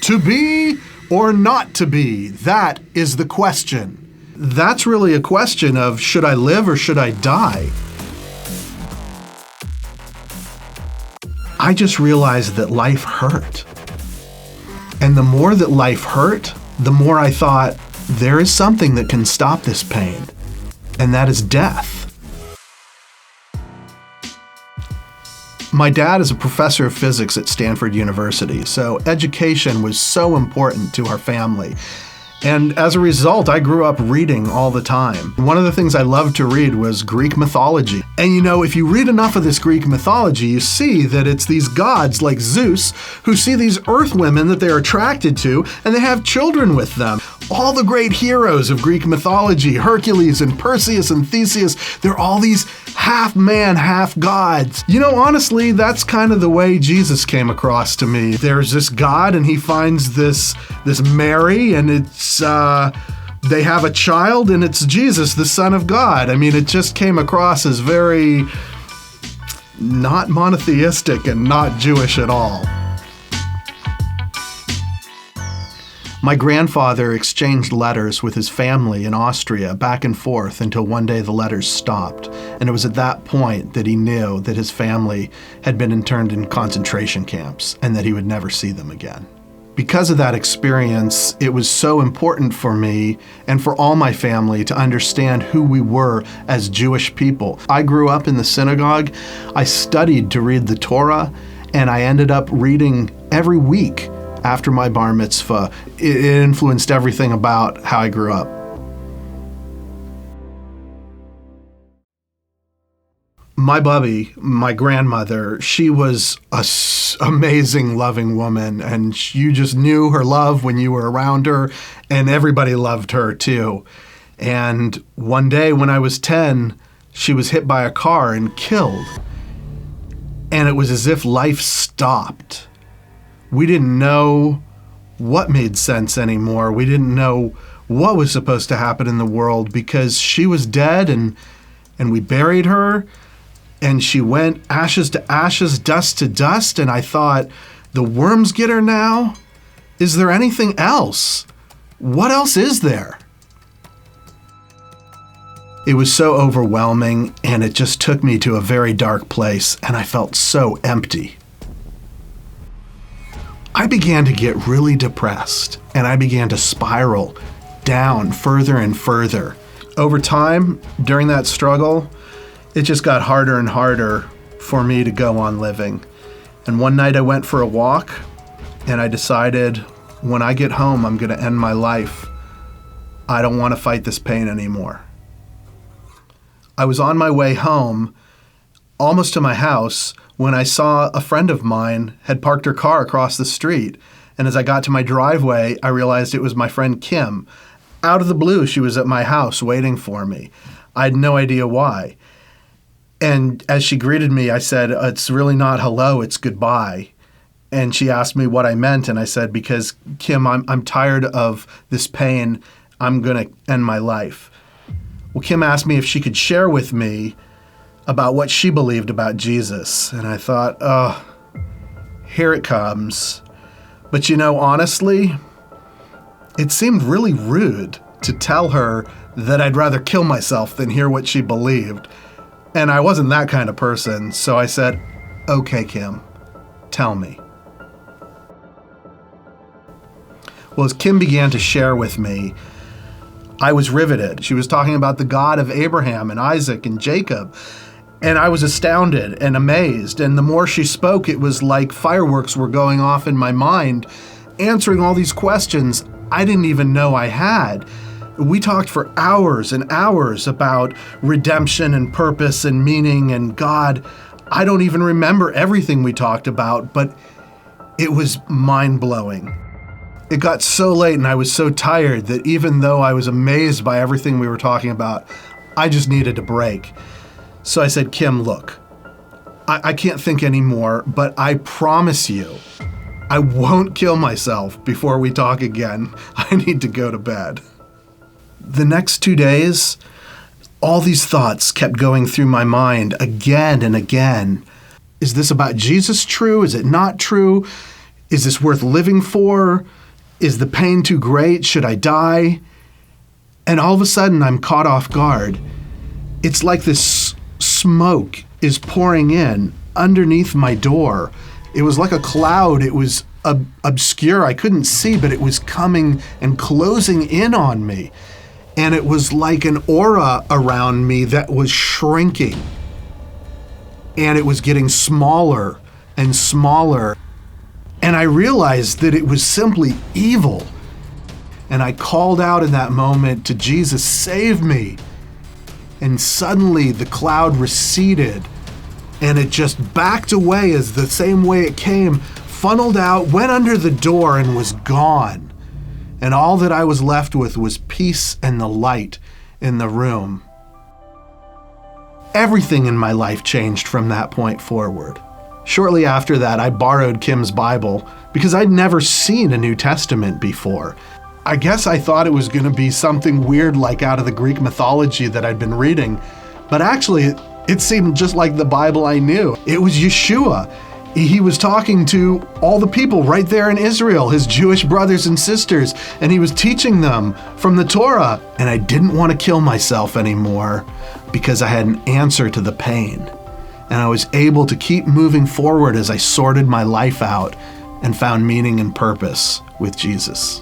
To be or not to be? That is the question. That's really a question of, should I live or should I die? I just realized that life hurt. And the more that life hurt, the more I thought, there is something that can stop this pain, and that is death. My dad is a professor of physics at Stanford University, so education was so important to our family. And as a result, I grew up reading all the time. One of the things I loved to read was Greek mythology. And you know, if you read enough of this Greek mythology, you see that it's these gods like Zeus who see these earth women that they're attracted to, and they have children with them. All the great heroes of Greek mythology, Hercules and Perseus and Theseus, they're all these half man, half gods. You know, honestly, that's kind of the way Jesus came across to me. There's this God and he finds this Mary, and it's they have a child, and it's Jesus, the Son of God. I mean, it just came across as very not monotheistic and not Jewish at all. My grandfather exchanged letters with his family in Austria back and forth until one day the letters stopped. And it was at that point that he knew that his family had been interned in concentration camps and that he would never see them again. Because of that experience, it was so important for me and for all my family to understand who we were as Jewish people. I grew up in the synagogue. I studied to read the Torah, and I ended up reading every week after my bar mitzvah. It influenced everything about how I grew up. My bubby, my grandmother, she was an amazing, loving woman, and you just knew her love when you were around her, and everybody loved her too. And one day when I was 10, she was hit by a car and killed. And it was as if life stopped. We didn't know what made sense anymore. We didn't know what was supposed to happen in the world because she was dead, and we buried her, and she went ashes to ashes, dust to dust, and I thought, the worms get her now? Is there anything else? What else is there? It was so overwhelming, and it just took me to a very dark place, and I felt so empty. I began to get really depressed, and I began to spiral down further and further. Over time, during that struggle, it just got harder and harder for me to go on living. And one night I went for a walk, and I decided, when I get home, I'm going to end my life. I don't want to fight this pain anymore. I was on my way home, almost to my house, when I saw a friend of mine had parked her car across the street. And as I got to my driveway, I realized it was my friend Kim. Out of the blue, she was at my house waiting for me. I had no idea why. And as she greeted me, I said, "It's really not hello, it's goodbye." And she asked me what I meant, and I said, "Because Kim, I'm tired of this pain. I'm going to end my life." Well, Kim asked me if she could share with me about what she believed about Jesus. And I thought, oh, here it comes. But you know, honestly, it seemed really rude to tell her that I'd rather kill myself than hear what she believed. And I wasn't that kind of person, so I said, "Okay, Kim, tell me." Well, as Kim began to share with me, I was riveted. She was talking about the God of Abraham and Isaac and Jacob, and I was astounded and amazed. And the more she spoke, it was like fireworks were going off in my mind, answering all these questions I didn't even know I had. We talked for hours and hours about redemption and purpose and meaning and God. I don't even remember everything we talked about, but it was mind-blowing. It got so late and I was so tired that even though I was amazed by everything we were talking about, I just needed a break. So I said, "Kim, look, I can't think anymore, but I promise you, I won't kill myself before we talk again. I need to go to bed." The next 2 days, all these thoughts kept going through my mind again and again. Is this about Jesus true? Is it not true? Is this worth living for? Is the pain too great? Should I die? And all of a sudden, I'm caught off guard. It's like this smoke is pouring in underneath my door. It was like a cloud. It was obscure. I couldn't see, but it was coming and closing in on me. And it was like an aura around me that was shrinking. And it was getting smaller and smaller. And I realized that it was simply evil. And I called out in that moment to Jesus, save me. And suddenly the cloud receded and it just backed away as the same way it came, funneled out, went under the door and was gone. And all that I was left with was peace and the light in the room. Everything in my life changed from that point forward. Shortly after that, I borrowed Kim's Bible because I'd never seen a New Testament before. I guess I thought it was going to be something weird like out of the Greek mythology that I'd been reading, but actually it seemed just like the Bible I knew. It was Yeshua. He was talking to all the people right there in Israel, his Jewish brothers and sisters, and he was teaching them from the Torah. And I didn't want to kill myself anymore because I had an answer to the pain. And I was able to keep moving forward as I sorted my life out and found meaning and purpose with Jesus.